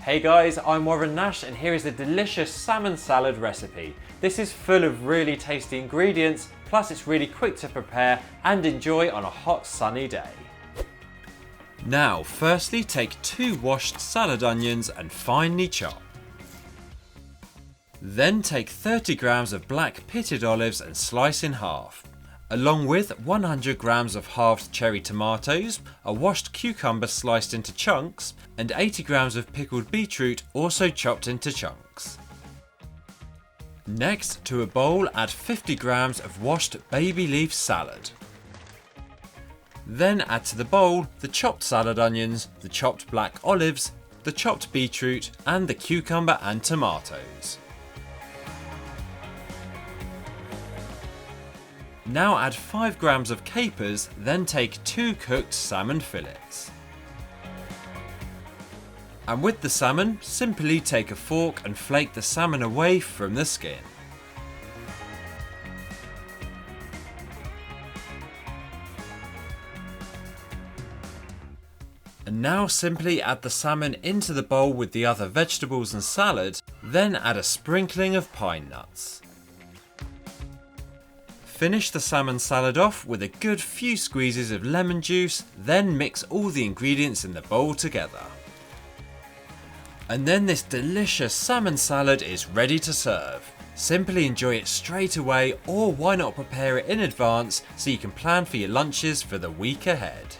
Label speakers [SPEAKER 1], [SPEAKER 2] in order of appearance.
[SPEAKER 1] Hey guys, I'm Nash and here is the delicious salmon salad recipe. This is full of really tasty ingredients, plus it's really quick to prepare and enjoy on a hot sunny day. Now, firstly take 2 washed salad onions and finely chop. Then take 30 grams of black pitted olives and slice in half, along with 100 grams of halved cherry tomatoes, a washed cucumber sliced into chunks, and 80 grams of pickled beetroot also chopped into chunks. Next, to a bowl add 50 grams of washed baby leaf salad. Then add to the bowl the chopped salad onions, the chopped black olives, the chopped beetroot, and the cucumber and tomatoes. Now add 5 grams of capers, then take 2 cooked salmon fillets. And with the salmon, simply take a fork and flake the salmon away from the skin. And now simply add the salmon into the bowl with the other vegetables and salad, then add a sprinkling of pine nuts. Finish the salmon salad off with a good few squeezes of lemon juice, then mix all the ingredients in the bowl together. And then this delicious salmon salad is ready to serve. Simply enjoy it straight away, or why not prepare it in advance so you can plan for your lunches for the week ahead.